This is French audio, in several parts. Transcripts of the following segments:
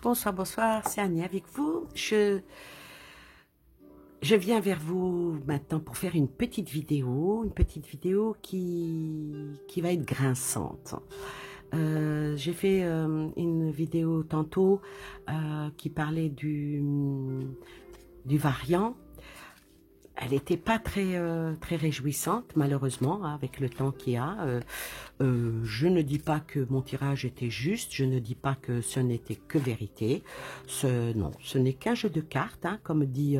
Bonsoir, bonsoir, c'est Annie avec vous. Je viens vers vous maintenant pour faire une petite vidéo qui va être grinçante. J'ai fait une vidéo tantôt qui parlait du variant. Elle n'était pas très réjouissante, malheureusement, hein, avec le temps qu'il y a. Je ne dis pas que mon tirage était juste, je ne dis pas que ce n'était que vérité. Non, ce n'est qu'un jeu de cartes, hein, comme dit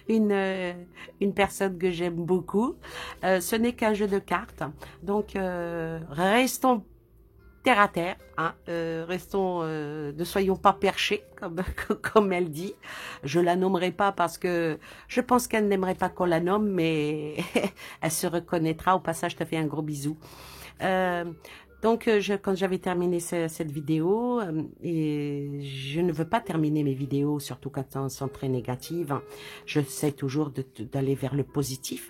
une, euh, une personne que j'aime beaucoup. Ce n'est qu'un jeu de cartes. Donc, restons terre à terre, hein, ne soyons pas perchés, comme elle dit. Je la nommerai pas parce que je pense qu'elle n'aimerait pas qu'on la nomme, mais elle se reconnaîtra. Au passage, je te fais un gros bisou. Euh, quand j'avais terminé cette vidéo, et je ne veux pas terminer mes vidéos, surtout quand elles sont très négatives, hein, j'essaie toujours d'aller vers le positif,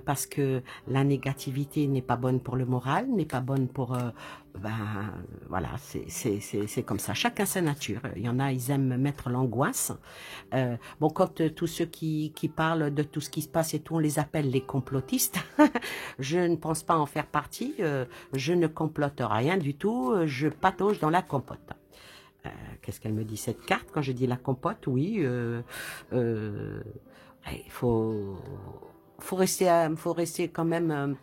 parce que la négativité n'est pas bonne pour le moral, n'est pas bonne pour... ben, voilà, c'est comme ça. Chacun sa nature. Il y en a, ils aiment mettre l'angoisse. Bon, quand tous ceux qui parlent de tout ce qui se passe et tout, on les appelle les complotistes. Je ne pense pas en faire partie. Je ne complote rien du tout. Je patauge dans la compote. Qu'est-ce qu'elle me dit cette carte quand je dis la compote? Oui, il faut rester quand même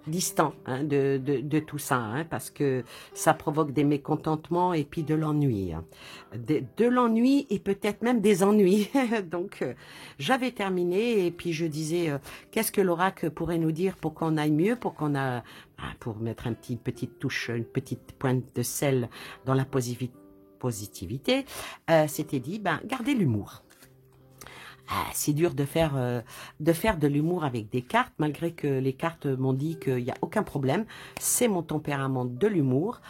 distant, hein, de tout ça, hein, parce que ça provoque des mécontentements et puis de l'ennui, hein. De l'ennui et peut-être même des ennuis. Donc, j'avais terminé et puis je disais, qu'est-ce que l'oracle pourrait nous dire pour qu'on aille mieux, pour mettre petite touche, une petite pointe de sel dans la positivité, c'était dit, ben, gardez l'humour. C'est dur de faire de l'humour avec des cartes, malgré que les cartes m'ont dit qu'il n'y a aucun problème. C'est mon tempérament de l'humour.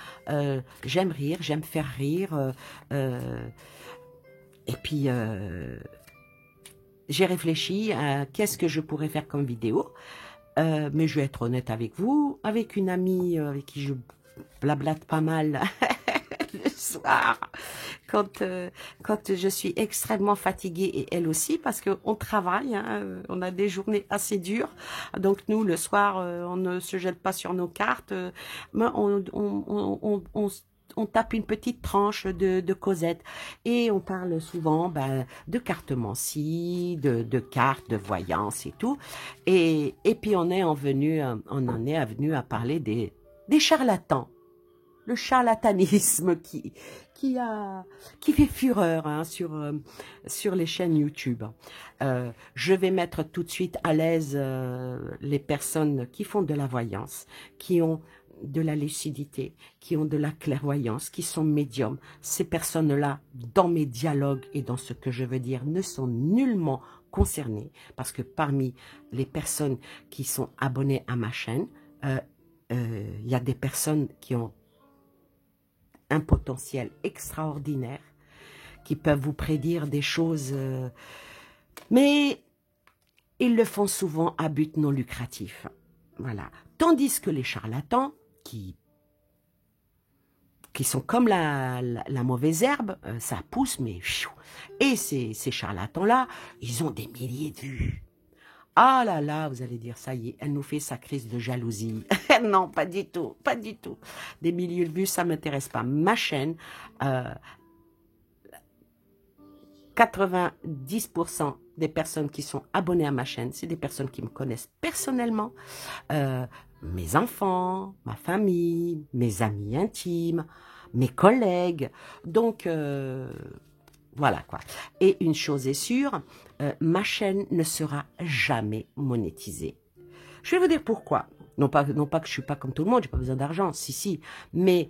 J'aime rire, j'aime faire rire. Et puis, j'ai réfléchi à qu'est-ce que je pourrais faire comme vidéo. Mais je vais être honnête avec vous, avec une amie avec qui je blablate pas mal le soir, quand je suis extrêmement fatiguée et elle aussi, parce qu'on travaille, hein, on a des journées assez dures. Donc nous, le soir, on ne se jette pas sur nos cartes, mais on tape une petite tranche de causette et on parle souvent de cartomancie, de cartes, de voyance et tout. Et puis on en est venu à parler des charlatans, le charlatanisme qui fait fureur, hein, sur les chaînes YouTube. Je vais mettre tout de suite à l'aise les personnes qui font de la voyance, qui ont de la lucidité, qui ont de la clairvoyance, qui sont médiums. Ces personnes-là, dans mes dialogues et dans ce que je veux dire, ne sont nullement concernées, parce que parmi les personnes qui sont abonnées à ma chaîne, il y a des personnes qui ont un potentiel extraordinaire, qui peuvent vous prédire des choses, mais ils le font souvent à but non lucratif. Voilà. Tandis que les charlatans, qui sont comme la mauvaise herbe, ça pousse, mais... Et ces charlatans-là, ils ont des milliers de vues. Ah là là, vous allez dire, ça y est, elle nous fait sa crise de jalousie. Non, pas du tout, pas du tout. Des milliers de vues, ça ne m'intéresse pas. Ma chaîne, 90% des personnes qui sont abonnées à ma chaîne, c'est des personnes qui me connaissent personnellement. Mes enfants, ma famille, mes amis intimes, mes collègues. Donc, voilà quoi. Et une chose est sûre, ma chaîne ne sera jamais monétisée. Je vais vous dire pourquoi. Non pas que je suis pas comme tout le monde, j'ai pas besoin d'argent, si. Mais,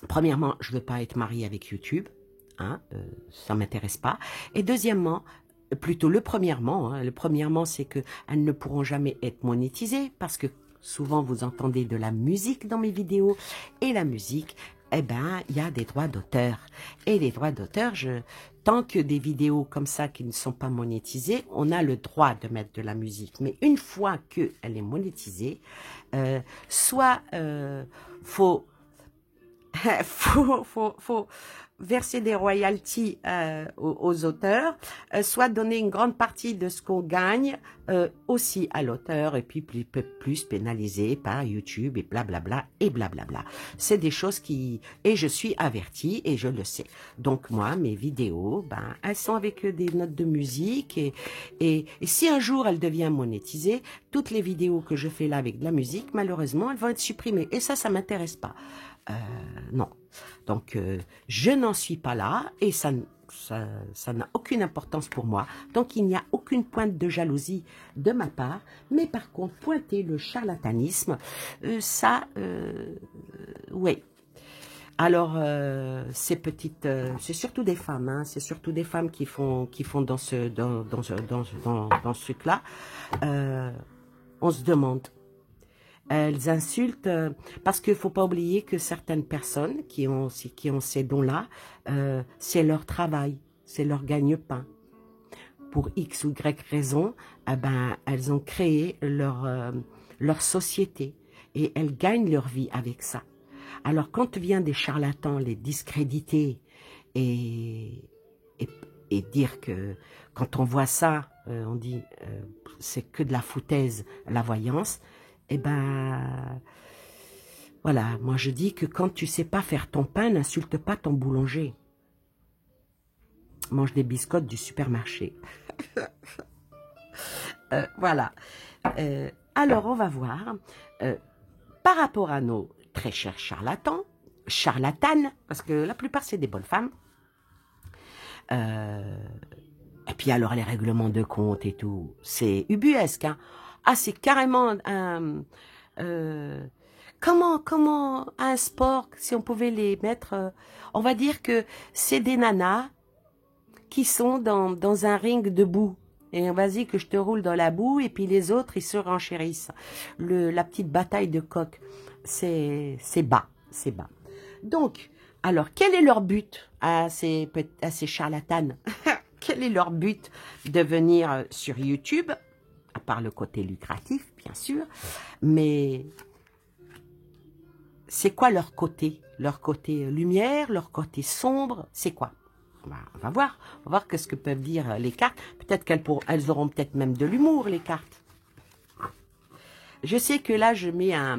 premièrement, je veux pas être mariée avec YouTube. Hein, ça m'intéresse pas. Et deuxièmement, plutôt le premièrement, hein, c'est que elles ne pourront jamais être monétisées parce que souvent vous entendez de la musique dans mes vidéos et la musique, eh ben, il y a des droits d'auteur. Et les droits d'auteur, tant que des vidéos comme ça qui ne sont pas monétisées, on a le droit de mettre de la musique. Mais une fois qu'elle est monétisée, soit faut faut verser des royalties aux auteurs, soit donner une grande partie de ce qu'on gagne aussi à l'auteur, et puis plus pénalisé par YouTube et blablabla et blablabla. C'est des choses qui... Et je suis avertie et je le sais. Donc moi, mes vidéos, ben, elles sont avec des notes de musique et si un jour elles deviennent monétisées, toutes les vidéos que je fais là avec de la musique, malheureusement, elles vont être supprimées. Et ça m'intéresse pas. Non. Donc, je n'en suis pas là et ça n'a aucune importance pour moi. Donc, il n'y a aucune pointe de jalousie de ma part. Mais par contre, pointer le charlatanisme, oui. Alors, ces petites, c'est surtout des femmes, hein, c'est surtout des femmes qui font dans ce truc-là. On se demande. Elles insultent, parce qu'il ne faut pas oublier que certaines personnes qui ont ces dons-là, c'est leur travail, c'est leur gagne-pain. Pour X ou Y raison, eh ben, elles ont créé leur société et elles gagnent leur vie avec ça. Alors quand vient des charlatans les discréditer et dire que quand on voit ça, on dit c'est que de la foutaise, la voyance, eh ben, voilà, moi je dis que quand tu sais pas faire ton pain, n'insulte pas ton boulanger. Mange des biscottes du supermarché. Voilà. Alors, on va voir, par rapport à nos très chers charlatans, charlatanes, parce que la plupart c'est des bonnes femmes, et puis alors les règlements de compte et tout, c'est ubuesque, hein. Ah, c'est carrément comment un sport, si on pouvait les mettre, on va dire que c'est des nanas qui sont dans un ring de boue. Et vas-y que je te roule dans la boue, et puis les autres, ils se renchérissent. La petite bataille de coq, c'est bas, c'est bas. Donc, alors, quel est leur but à ces charlatanes? Quel est leur but de venir sur YouTube? À part le côté lucratif, bien sûr, mais c'est quoi leur côté? Leur côté lumière, leur côté sombre, c'est quoi? On va voir ce que peuvent dire les cartes. Peut-être qu'elles auront peut-être même de l'humour, les cartes. Je sais que là, je mets un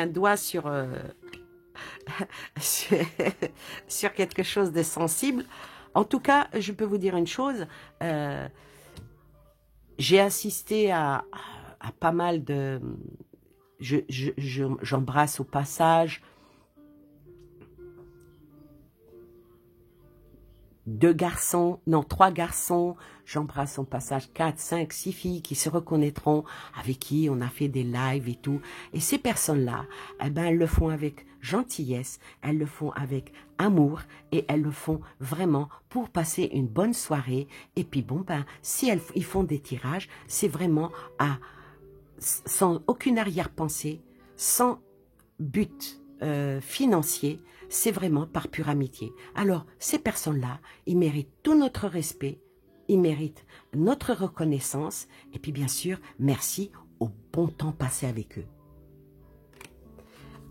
doigt sur, sur quelque chose de sensible. En tout cas, je peux vous dire une chose, j'ai assisté à pas mal de... J'embrasse au passage 3 garçons, j'embrasse au passage 4, 5, 6 filles qui se reconnaîtront, avec qui on a fait des lives et tout. Et ces personnes-là, eh ben, elles le font avec gentillesse, elles le font avec amour et elles le font vraiment pour passer une bonne soirée. Et puis bon, ben, si ils font des tirages, c'est vraiment sans aucune arrière-pensée, sans but financier, c'est vraiment par pure amitié. Alors, ces personnes-là, ils méritent tout notre respect, ils méritent notre reconnaissance, et puis bien sûr, merci au bon temps passé avec eux.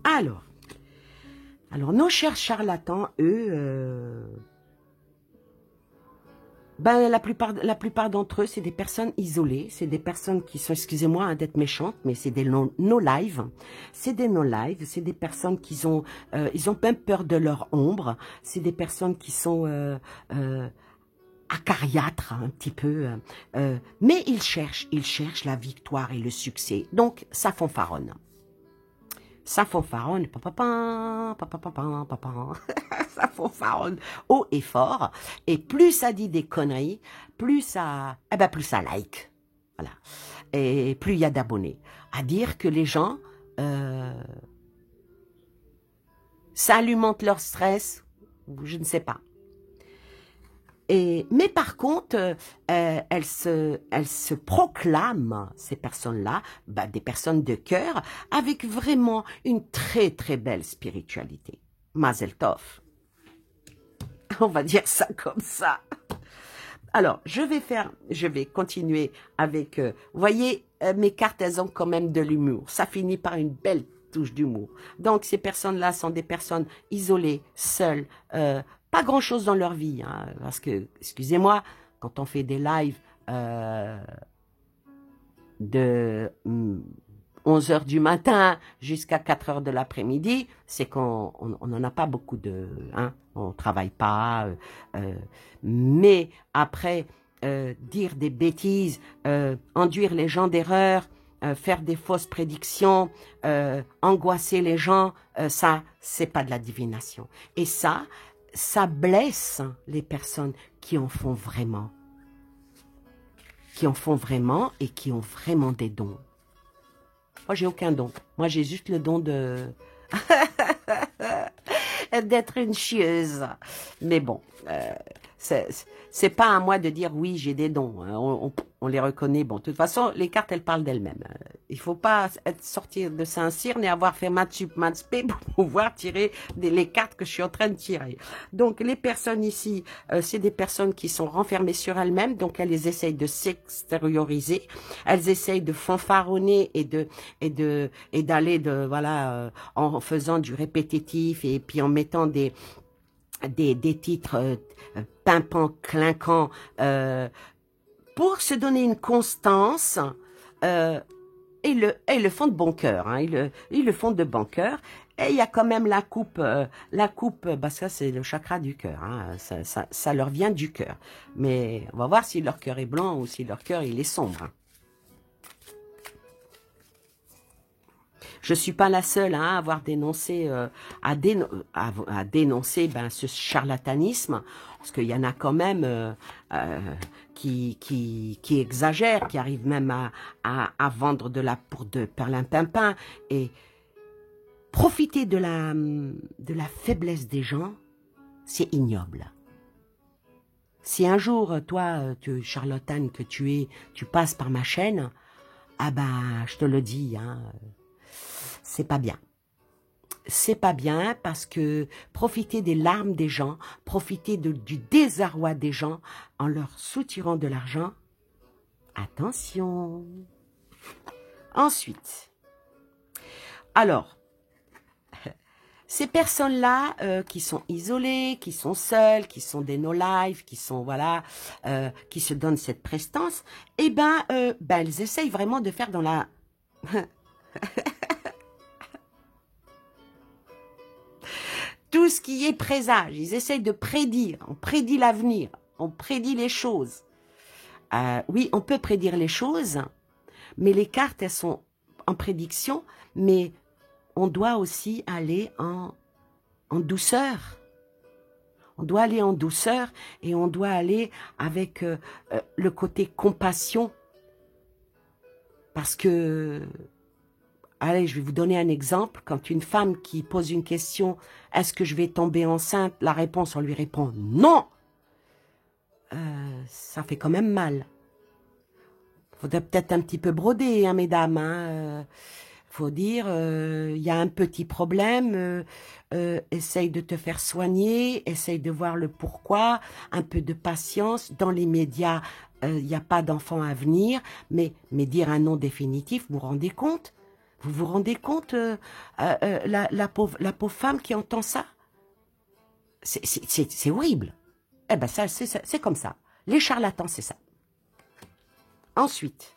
Alors nos chers charlatans, eux, ben, la plupart d'entre eux, c'est des personnes isolées, c'est des personnes qui sont, excusez-moi hein, d'être méchantes, mais c'est des no-live, c'est des no-live, c'est des personnes qui ont, ils ont même peur de leur ombre, c'est des personnes qui sont acariâtres un petit peu, mais ils cherchent la victoire et le succès, donc ça fanfaronne. Ça fanfaronne, ça fanfaronne haut et fort, et plus ça dit des conneries, plus ça like, voilà, et plus il y a d'abonnés. À dire que les gens, ça alimente leur stress, je ne sais pas. Mais par contre, elles se proclament, ces personnes-là, des personnes de cœur, avec vraiment une très très belle spiritualité. Mazel tov. On va dire ça comme ça. Alors, je vais continuer avec, vous voyez, mes cartes, elles ont quand même de l'humour. Ça finit par une belle touche d'humour. Donc, ces personnes-là sont des personnes isolées, seules, pas grand-chose dans leur vie. Hein, parce que, excusez-moi, quand on fait des lives de 11 heures du matin jusqu'à 4 heures de l'après-midi, c'est qu'on n'en a pas beaucoup de... Hein, on ne travaille pas. Mais après, dire des bêtises, enduire les gens d'erreur, faire des fausses prédictions, angoisser les gens, ça, c'est pas de la divination. Et ça blesse les personnes qui en font vraiment. Qui en font vraiment et qui ont vraiment des dons. Moi, j'ai aucun don. Moi, j'ai juste le don de... d'être une chieuse. Mais bon, c'est pas à moi de dire oui, j'ai des dons. On les reconnaît. Bon, de toute façon, les cartes, elles parlent d'elles-mêmes. Il faut pas sortir de Saint-Cyr et avoir fait maths sup, maths spé pour pouvoir tirer les cartes que je suis en train de tirer. Donc, les personnes ici, c'est des personnes qui sont renfermées sur elles-mêmes. Donc, elles essayent de s'extérioriser. Elles essayent de fanfaronner et d'aller voilà, en faisant du répétitif et puis en mettant des titres pimpants, clinquants, pour se donner une constance, et le font de bon cœur, hein, ils le font de bon cœur, et il y a quand même la coupe, bah ça c'est le chakra du cœur, hein, ça leur vient du cœur, mais on va voir si leur cœur est blanc ou si leur cœur il est sombre. Hein. Je suis pas la seule hein, à avoir dénoncé, à dénoncer ben, ce charlatanisme, parce qu'il y en a quand même qui exagèrent, qui arrivent même à vendre de la poudre de perlimpinpin et profiter de la faiblesse des gens, c'est ignoble. Si un jour, toi, tu charlatane que tu es, tu passes par ma chaîne, ah ben, je te le dis, hein, c'est pas bien. C'est pas bien parce que profiter des larmes des gens, profiter du désarroi des gens en leur soutirant de l'argent, attention. Ensuite, alors, ces personnes-là qui sont isolées, qui sont seules, qui sont des no-life, qui sont, voilà, qui se donnent cette prestance, eh ben, elles essayent vraiment de faire dans la... Tout ce qui est présage, ils essayent de prédire, on prédit l'avenir, on prédit les choses. Oui, on peut prédire les choses, mais les cartes, elles sont en prédiction, mais on doit aussi aller en douceur. On doit aller en douceur et on doit aller avec le côté compassion. Parce que... Allez, je vais vous donner un exemple. Quand une femme qui pose une question, est-ce que je vais tomber enceinte? La réponse, on lui répond non. Ça fait quand même mal. Faudrait peut-être un petit peu broder, hein, mesdames. Hein. Faut dire, il y a un petit problème. Essaye de te faire soigner. Essaye de voir le pourquoi. Un peu de patience. Dans les médias, il n'y a pas d'enfant à venir. Mais dire un non définitif, vous vous rendez compte? Vous vous rendez compte, la pauvre femme qui entend ça? C'est horrible. Eh ben, ça, c'est comme ça. Les charlatans, c'est ça. Ensuite,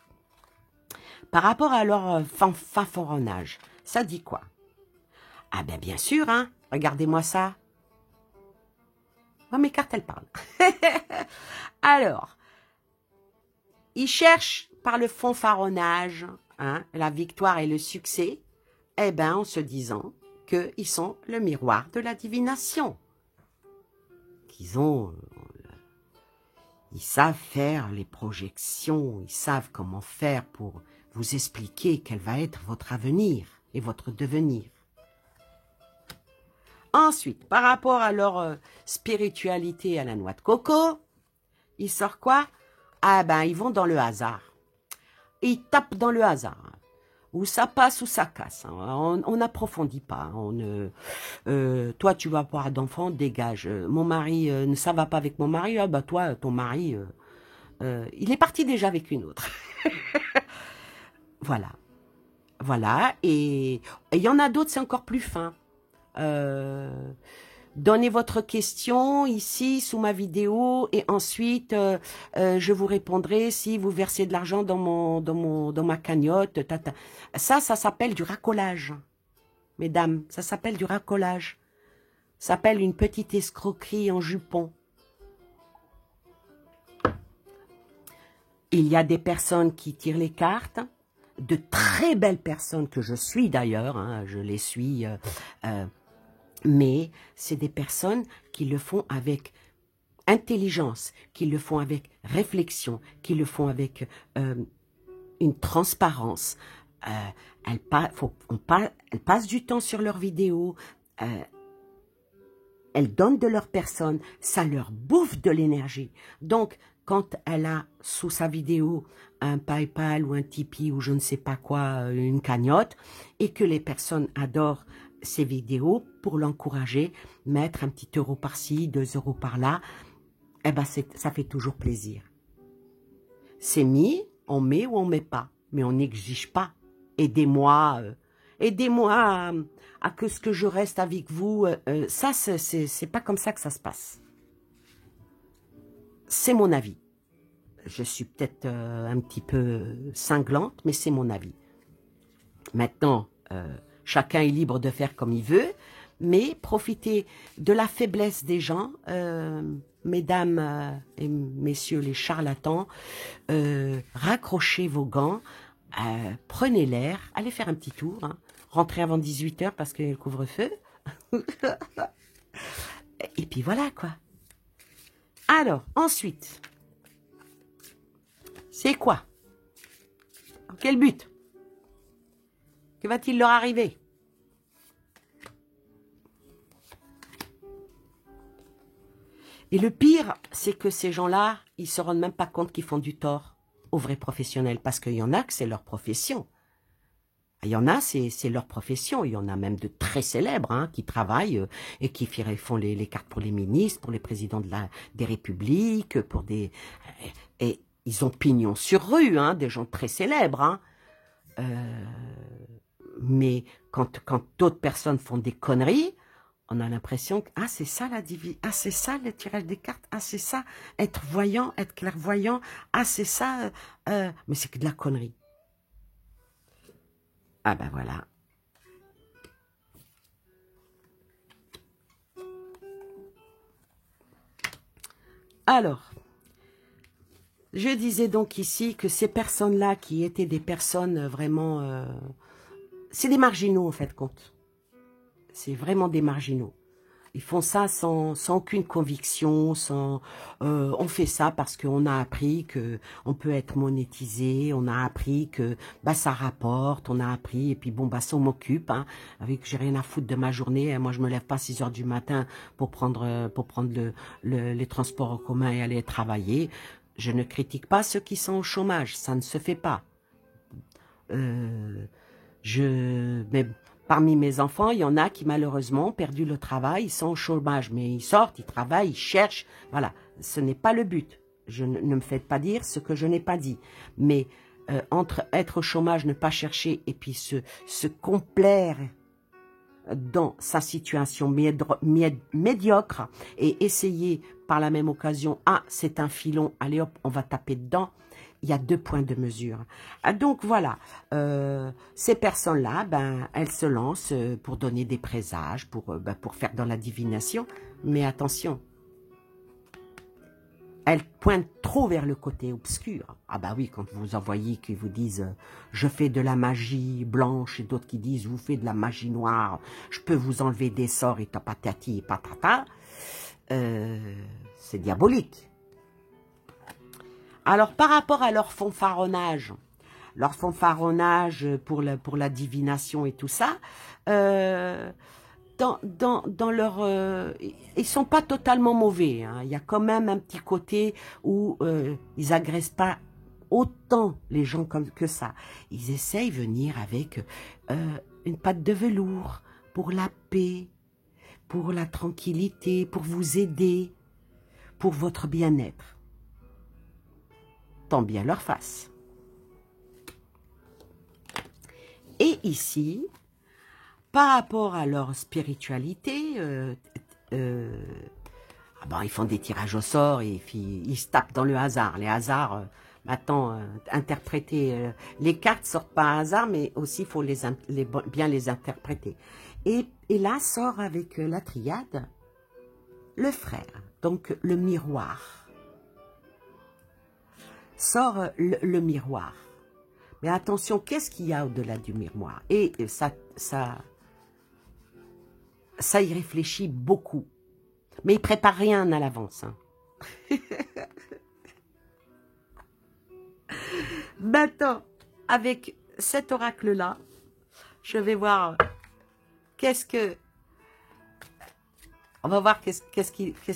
par rapport à leur fanfaronnage, ça dit quoi? Ah ben, bien sûr, hein. Regardez-moi ça. Oh, mes cartes, elles parlent. Alors, ils cherchent par le fanfaronnage... Hein, la victoire et le succès, eh ben, en se disant qu'ils sont le miroir de la divination. Ils savent faire les projections, ils savent comment faire pour vous expliquer quel va être votre avenir et votre devenir. Ensuite, par rapport à leur spiritualité à la noix de coco, ils sortent quoi? Ah ben, ils vont dans le hasard. Ils tapent dans le hasard. Ou ça passe ou ça casse. Hein. On n'approfondit pas. Toi, tu vas avoir d'enfants, dégage. Mon mari, ça va pas avec mon mari. Ah bah toi, ton mari, il est parti déjà avec une autre. Voilà. Voilà, et il y en a d'autres, c'est encore plus fin. Donnez votre question ici sous ma vidéo et ensuite je vous répondrai si vous versez de l'argent dans ma cagnotte. Tata. Ça s'appelle du racolage, mesdames. Ça s'appelle du racolage. Ça s'appelle une petite escroquerie en jupon. Il y a des personnes qui tirent les cartes, de très belles personnes que je suis d'ailleurs, hein, je les suis. Mais c'est des personnes qui le font avec intelligence, qui le font avec réflexion, qui le font avec une transparence. Elles passent du temps sur leurs vidéos, elles donnent de leur personne, ça leur bouffe de l'énergie. Donc, quand elle a sous sa vidéo un PayPal ou un Tipeee ou je ne sais pas quoi, une cagnotte, et que les personnes adorent ces vidéos pour l'encourager, mettre un petit euro par-ci, 2 euros par-là, eh ben ça fait toujours plaisir. C'est mis, on met ou on met pas, mais on n'exige pas. Aidez-moi, aidez-moi à que ce que je reste avec vous. Ça, c'est pas comme ça que ça se passe. C'est mon avis. Je suis peut-être un petit peu cinglante, mais c'est mon avis. Maintenant, chacun est libre de faire comme il veut, mais profitez de la faiblesse des gens, mesdames et messieurs les charlatans, raccrochez vos gants, prenez l'air, allez faire un petit tour, hein, rentrez avant 18 h parce qu'il y a le couvre-feu, et puis voilà quoi. Alors, ensuite, c'est quoi? Quel but? Que va-t-il leur arriver? Et le pire, c'est que ces gens-là, ils se rendent même pas compte qu'ils font du tort aux vrais professionnels. Parce qu'il y en a que c'est leur profession. Il y en a, c'est leur profession. Il y en a même de très célèbres hein, qui travaillent et qui font les cartes pour les ministres, pour les présidents des républiques, pour des... Et ils ont pignon sur rue, hein, des gens très célèbres. Hein. Mais quand d'autres personnes font des conneries, on a l'impression que, ah, c'est ça la division, ah, c'est ça le tirage des cartes, ah, c'est ça, être voyant, être clairvoyant, ah, c'est ça, mais c'est que de la connerie. Ah ben voilà. Alors, je disais donc ici que ces personnes-là qui étaient des personnes vraiment... c'est des marginaux en fait, compte. C'est vraiment des marginaux. Ils font ça sans aucune conviction, on fait ça parce qu'on a appris que on peut être monétisé, on a appris que bah ça rapporte, on a appris et puis bon bah ça on m'occupe, hein, avec j'ai rien à foutre de ma journée, moi je me lève pas à 6 h du matin pour prendre les transports en commun et aller travailler. Je ne critique pas ceux qui sont au chômage, ça ne se fait pas. Mais parmi mes enfants, il y en a qui malheureusement ont perdu le travail, ils sont au chômage, mais ils sortent, ils travaillent, ils cherchent. Voilà, ce n'est pas le but. Ne me faites pas dire ce que je n'ai pas dit. Mais entre être au chômage, ne pas chercher et puis se complaire dans sa situation médiocre et essayer par la même occasion, ah c'est un filon, allez hop, on va taper dedans. Il y a 2 points de mesure. Donc voilà, ces personnes-là, ben, elles se lancent pour donner des présages, pour faire dans la divination. Mais attention, elles pointent trop vers le côté obscur. Ah bah oui, quand vous en voyez qui vous disent « je fais de la magie blanche » et d'autres qui disent « vous faites de la magie noire, je peux vous enlever des sorts et patati et patata », c'est diabolique. Alors, par rapport à leur fanfaronnage pour la divination et tout ça, dans leur... ils sont pas totalement mauvais. Hein. Il y a quand même un petit côté où ils agressent pas autant les gens que ça. Ils essayent de venir avec une patte de velours pour la paix, pour la tranquillité, pour vous aider, pour votre bien-être. Tant bien leur face. Et ici, par rapport à leur spiritualité, ah bon, ils font des tirages au sort et puis ils se tapent dans le hasard. Les hasards, maintenant, interpréter. Les cartes sortent par hasard, mais aussi il faut bien les interpréter. Et là sort avec la triade le frère, donc le miroir. Sort le miroir. Mais attention, qu'est-ce qu'il y a au-delà du miroir? Et ça y réfléchit beaucoup. Mais il prépare rien à l'avance. Hein. Maintenant, avec cet oracle-là, je vais voir on va voir qu'est-ce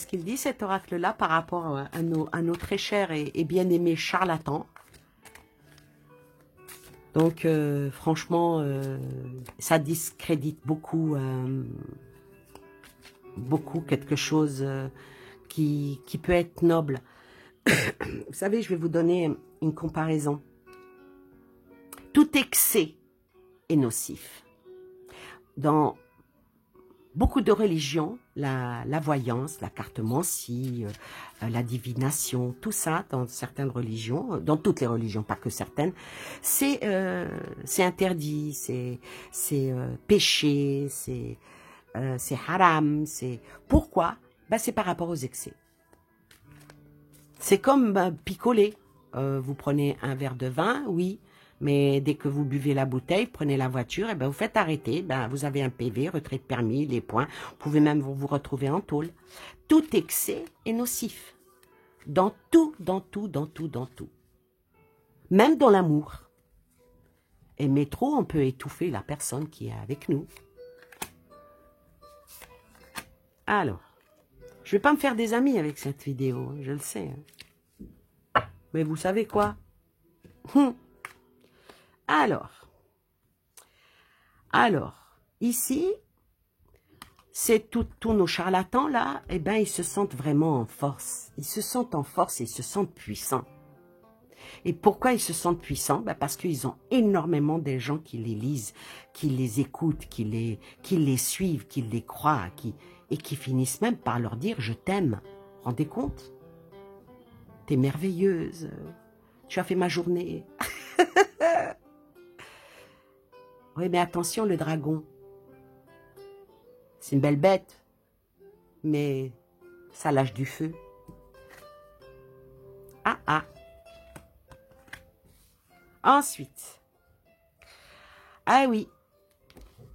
qu'il dit, cet oracle-là, par rapport à nos très chers et bien-aimés charlatans. Donc, franchement, ça discrédite beaucoup, quelque chose qui peut être noble. Vous savez, je vais vous donner une comparaison. Tout excès est nocif. Dans beaucoup de religions, la voyance, la cartomancie, la divination, tout ça, dans certaines religions, dans toutes les religions, pas que certaines, c'est interdit, c'est péché, c'est haram. Pourquoi? Ben, c'est par rapport aux excès. C'est comme picoler. Vous prenez un verre de vin, oui, mais dès que vous buvez la bouteille, prenez la voiture, et ben vous faites arrêter. Ben, vous avez un PV, retrait de permis, les points. Vous pouvez même vous retrouver en tôle. Tout excès est nocif. Dans tout. Même dans l'amour. Aimer trop, on peut étouffer la personne qui est avec nous. Alors, je vais pas me faire des amis avec cette vidéo, je le sais. Hein. Mais vous savez quoi? Alors, ici, c'est tous nos charlatans là, eh ben ils se sentent vraiment en force. Ils se sentent en force et ils se sentent puissants. Et pourquoi ils se sentent puissants? Ben parce qu'ils ont énormément de gens qui les lisent, qui les écoutent, qui les suivent, qui les croient, et qui finissent même par leur dire « je t'aime ». Rendez compte? T'es merveilleuse, tu as fait ma journée. Oui, mais attention, le dragon. C'est une belle bête, mais ça lâche du feu. Ensuite, ah oui,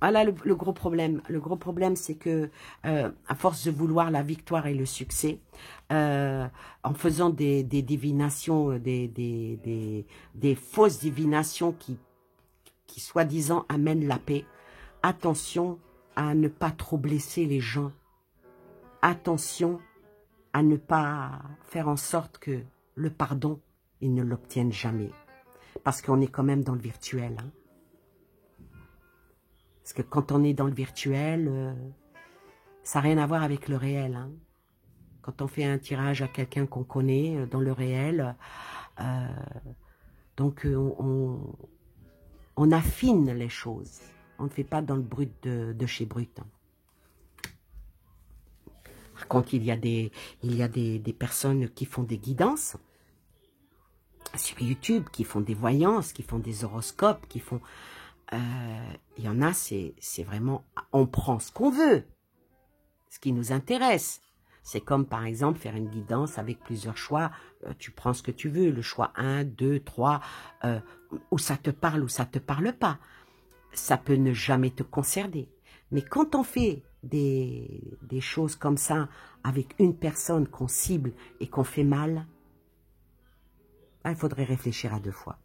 voilà le gros problème. Le gros problème, c'est que, à force de vouloir la victoire et le succès, en faisant des divinations, des fausses divinations qui soi-disant amènent la paix, attention à ne pas trop blesser les gens. Attention à ne pas faire en sorte que le pardon, ils ne l'obtiennent jamais. Parce qu'on est quand même dans le virtuel. Hein. Parce que quand on est dans le virtuel, ça n'a rien à voir avec le réel. Hein. Quand on fait un tirage à quelqu'un qu'on connaît dans le réel, donc on affine les choses. On ne fait pas dans le brut de chez brut. Hein. Par contre, il y a des personnes qui font des guidances sur YouTube, qui font des voyances, qui font des horoscopes, qui font... il y en a, c'est vraiment... On prend ce qu'on veut, ce qui nous intéresse. C'est comme, par exemple, faire une guidance avec plusieurs choix. Tu prends ce que tu veux, le choix 1, 2, 3, où ça te parle, ou ça ne te parle pas. Ça peut ne jamais te concerner. Mais quand on fait des choses comme ça, avec une personne qu'on cible et qu'on fait mal, il faudrait réfléchir à deux fois.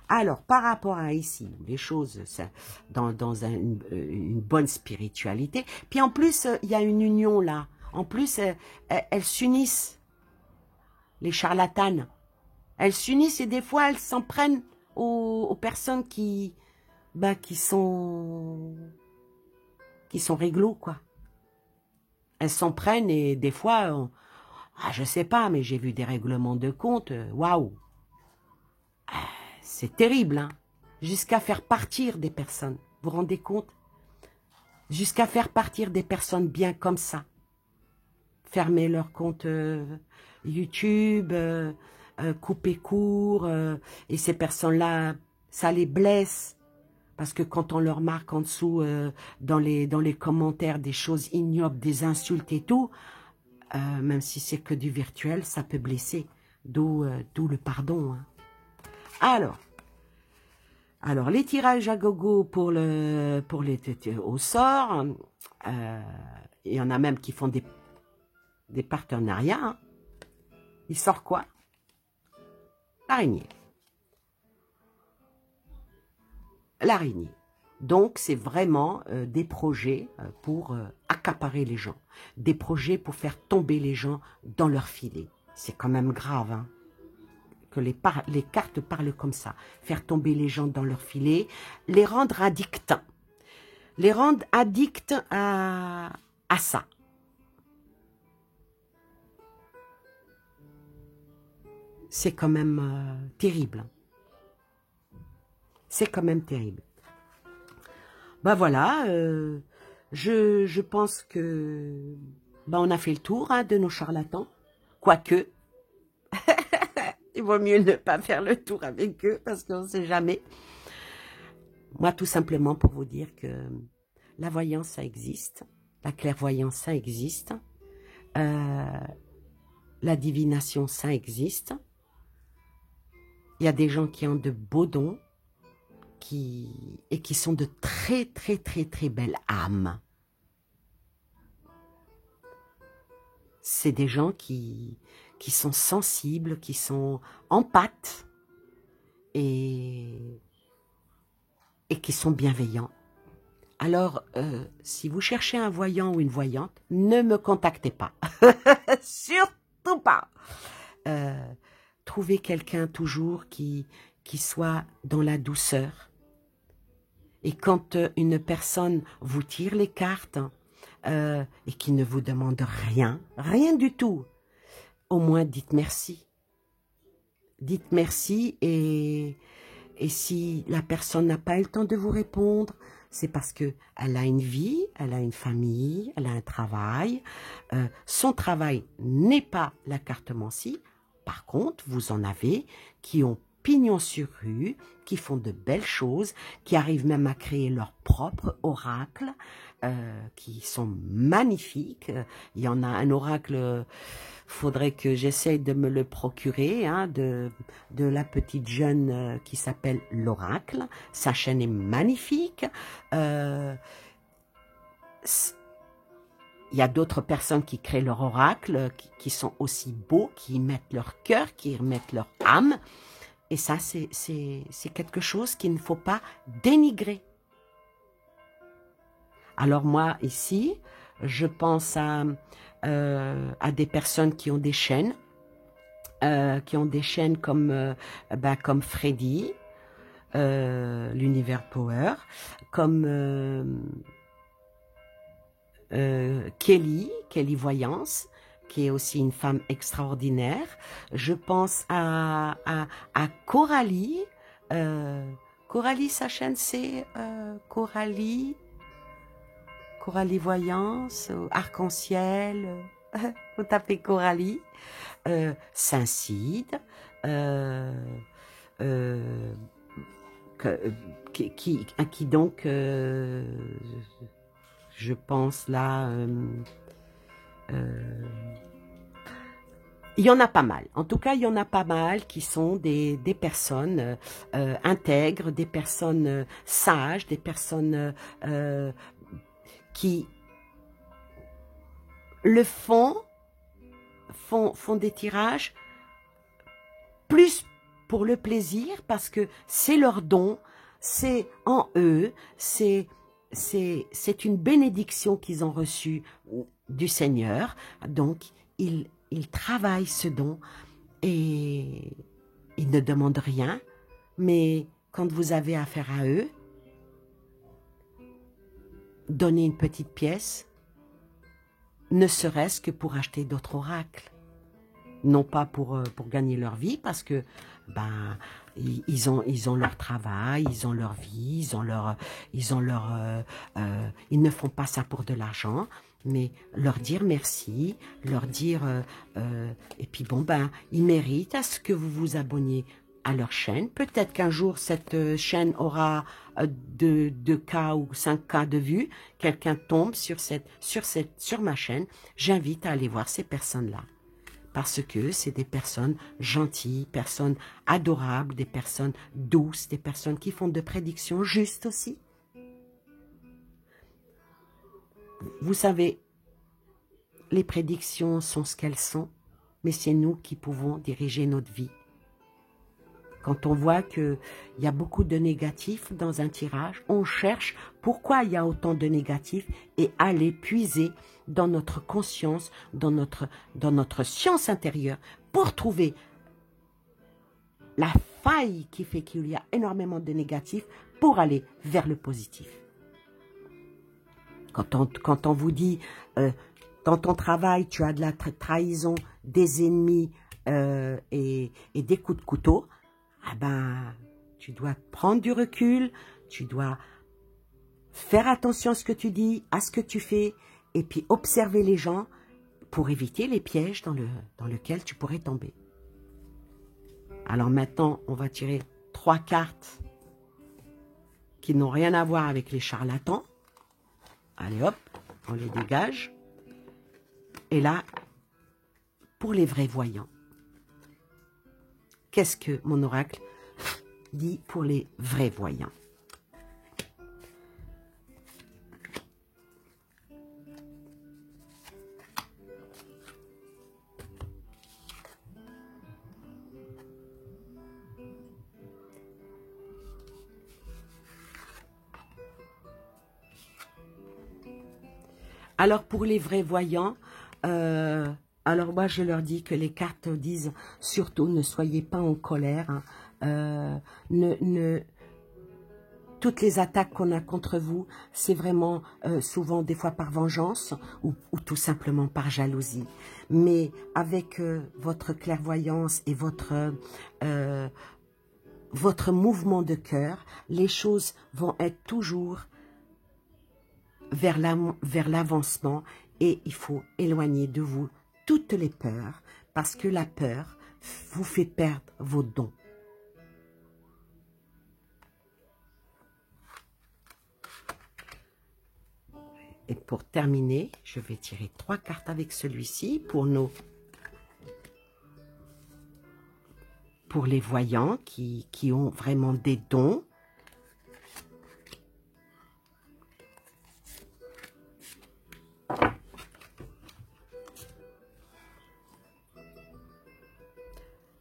Alors, par rapport à ici, les choses dans une bonne spiritualité, puis en plus, il y a une union là. En plus, elles s'unissent, les charlatanes. Elles s'unissent et des fois, elles s'en prennent aux personnes qui sont réglo, quoi. Elles s'en prennent et des fois, je sais pas, mais j'ai vu des règlements de compte, waouh. C'est terrible, hein. jusqu'à faire partir des personnes. Vous vous rendez compte? Jusqu'à faire partir des personnes bien comme ça. Fermer leur compte YouTube, couper court, et ces personnes-là, ça les blesse. Parce que quand on leur marque en dessous, dans les commentaires, des choses ignobles, des insultes et tout, même si c'est que du virtuel, ça peut blesser. D'où le pardon. Hein. Alors, les tirages à gogo pour les au sort, il y en a même qui font des partenariats. Hein. Il sort quoi? L'araignée. L'araignée. Donc, c'est vraiment des projets pour accaparer les gens. Des projets pour faire tomber les gens dans leur filet. C'est quand même grave, hein, que les cartes parlent comme ça. Faire tomber les gens dans leur filet, les rendre addicts. Les rendre addicts à ça. C'est quand même terrible. C'est quand même terrible. Ben voilà, je pense que on a fait le tour hein, de nos charlatans. Quoique, il vaut mieux ne pas faire le tour avec eux parce qu'on ne sait jamais. Moi, tout simplement pour vous dire que la voyance, ça existe. La clairvoyance, ça existe. La divination, ça existe. Il y a des gens qui ont de beaux dons et qui sont de très, très, très, très belles âmes. C'est des gens qui sont sensibles, qui sont empathes et qui sont bienveillants. Alors, si vous cherchez un voyant ou une voyante, ne me contactez pas. Surtout pas. Trouvez quelqu'un toujours qui soit dans la douceur. Et quand une personne vous tire les cartes et qui ne vous demande rien, rien du tout, au moins dites merci. Dites merci et si la personne n'a pas eu le temps de vous répondre, c'est parce qu'elle a une vie, elle a une famille, elle a un travail. Son travail n'est pas la cartomancie. Par contre, vous en avez qui ont pignon sur rue, qui font de belles choses, qui arrivent même à créer leur propre oracle, qui sont magnifiques. Il y en a un oracle, faudrait que j'essaye de me le procurer, hein, de la petite jeune qui s'appelle l'oracle. Sa chaîne est magnifique. Il y a d'autres personnes qui créent leur oracle, qui sont aussi beaux, qui y mettent leur cœur, qui y mettent leur âme. Et ça, c'est quelque chose qu'il ne faut pas dénigrer. Alors moi, ici, je pense à des personnes qui ont des chaînes, comme Freddy, l'univers Power, comme Kelly Voyance, qui est aussi une femme extraordinaire. Je pense à Coralie. Coralie, sa chaîne, c'est Coralie Voyance, Arc-en-Ciel. Vous tapez Coralie. Saint-Cide. Qui donc, je pense là... il y en a pas mal. En tout cas, il y en a pas mal qui sont des personnes intègres, des personnes sages, des personnes qui le font des tirages plus pour le plaisir parce que c'est leur don, c'est en eux, c'est une bénédiction qu'ils ont reçue du Seigneur. Donc, ils travaillent ce don et ils ne demandent rien. Mais quand vous avez affaire à eux, donnez une petite pièce, ne serait-ce que pour acheter d'autres oracles. Non pas pour gagner leur vie, parce que Ils ont leur travail, ils ont leur vie, ils ne font pas ça pour de l'argent, mais leur dire merci, leur dire, et puis bon, ben, ils méritent à ce que vous vous abonniez à leur chaîne. Peut-être qu'un jour, cette chaîne aura 2K ou 5K de vues. Quelqu'un tombe sur ma chaîne. J'invite à aller voir ces personnes-là. Parce que c'est des personnes gentilles, personnes adorables, des personnes douces, des personnes qui font de prédictions justes aussi. Vous savez, les prédictions sont ce qu'elles sont, mais c'est nous qui pouvons diriger notre vie. Quand on voit qu'il y a beaucoup de négatifs dans un tirage, on cherche pourquoi il y a autant de négatifs et aller puiser dans notre conscience, dans notre science intérieure pour trouver la faille qui fait qu'il y a énormément de négatifs pour aller vers le positif. Quand on vous dit, dans ton travail, tu as de la trahison, des ennemis et des coups de couteau, ah ben, tu dois prendre du recul, tu dois faire attention à ce que tu dis, à ce que tu fais, et puis observer les gens pour éviter les pièges dans lesquels tu pourrais tomber. Alors maintenant, on va tirer 3 cartes qui n'ont rien à voir avec les charlatans. Allez hop, on les dégage. Et là, pour les vrais voyants. Qu'est-ce que mon oracle dit pour les vrais voyants? Alors pour les vrais voyants, alors moi je leur dis que les cartes disent surtout ne soyez pas en colère, hein. Toutes les attaques qu'on a contre vous, c'est vraiment souvent des fois par vengeance ou tout simplement par jalousie. Mais avec votre clairvoyance et votre mouvement de cœur, les choses vont être toujours vers l'avancement et il faut éloigner de vous toutes les peurs parce que la peur vous fait perdre vos dons. Et pour terminer, je vais tirer 3 cartes avec celui-ci pour les voyants qui ont vraiment des dons.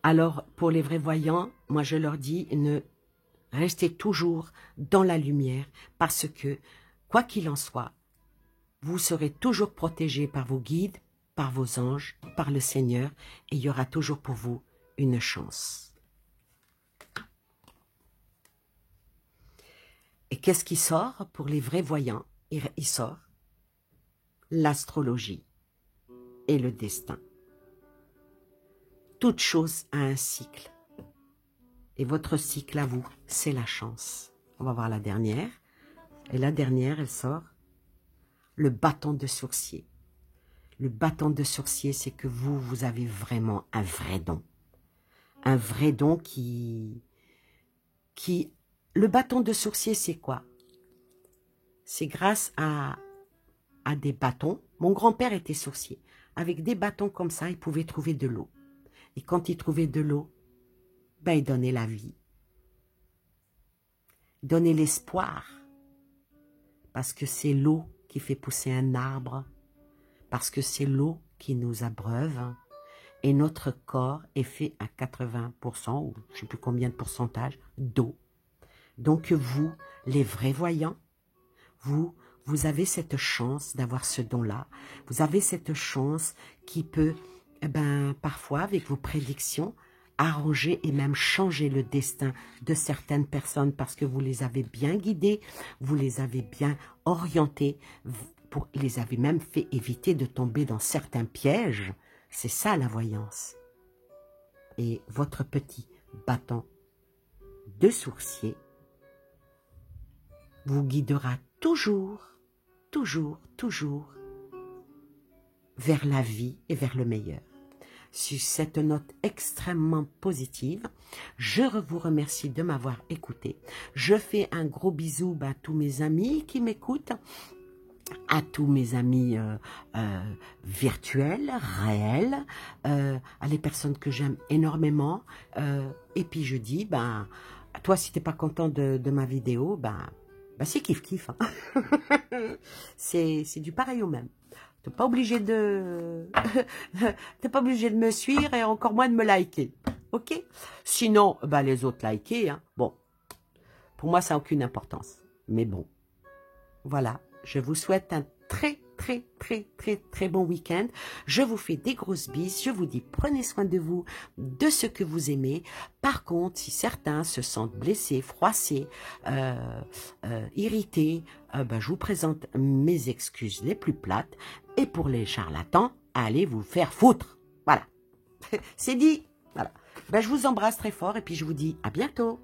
Alors, pour les vrais voyants, moi je leur dis, restez toujours dans la lumière parce que, quoi qu'il en soit, vous serez toujours protégés par vos guides, par vos anges, par le Seigneur, et il y aura toujours pour vous une chance. Et qu'est-ce qui sort pour les vrais voyants? Il sort l'astrologie et le destin. Toute chose a un cycle. Et votre cycle à vous, c'est la chance. On va voir la dernière. Et la dernière, elle sort le bâton de sourcier. Le bâton de sourcier, c'est que vous avez vraiment un vrai don. Un vrai don qui... Le bâton de sourcier, c'est quoi? C'est grâce à des bâtons. Mon grand-père était sourcier. Avec des bâtons comme ça, il pouvait trouver de l'eau. Et quand il trouvait de l'eau, ben il donnait la vie. Il donnait l'espoir. Parce que c'est l'eau qui fait pousser un arbre. Parce que c'est l'eau qui nous abreuve. Et notre corps est fait à 80%, ou je ne sais plus combien de pourcentage, d'eau. Donc vous, les vrais voyants, vous avez cette chance d'avoir ce don-là. Vous avez cette chance qui peut, parfois, avec vos prédictions, arranger et même changer le destin de certaines personnes parce que vous les avez bien guidées, vous les avez bien orientées, vous les avez même fait éviter de tomber dans certains pièges. C'est ça la voyance. Et votre petit bâton de sourcier vous guidera toujours, toujours, toujours vers la vie et vers le meilleur. Sur cette note extrêmement positive, je vous remercie de m'avoir écouté. Je fais un gros bisou à tous mes amis qui m'écoutent, à tous mes amis virtuels, réels, à les personnes que j'aime énormément. Et puis je dis, ben, toi si t'es pas content de ma vidéo, ben c'est kiff-kiff. Hein. C'est du pareil au même. T'es pas obligé de... T'es pas obligé de me suivre et encore moins de me liker. Ok? Sinon, bah, les autres liker, hein. Bon. Pour moi, ça n'a aucune importance. Mais bon. Voilà. Je vous souhaite un très, très, très, très, très bon week-end. Je vous fais des grosses bises. Je vous dis, prenez soin de vous, de ce que vous aimez. Par contre, si certains se sentent blessés, froissés, irrités, ben, je vous présente mes excuses les plus plates. Et pour les charlatans, allez vous faire foutre. Voilà. C'est dit. Voilà. Ben, je vous embrasse très fort et puis je vous dis à bientôt.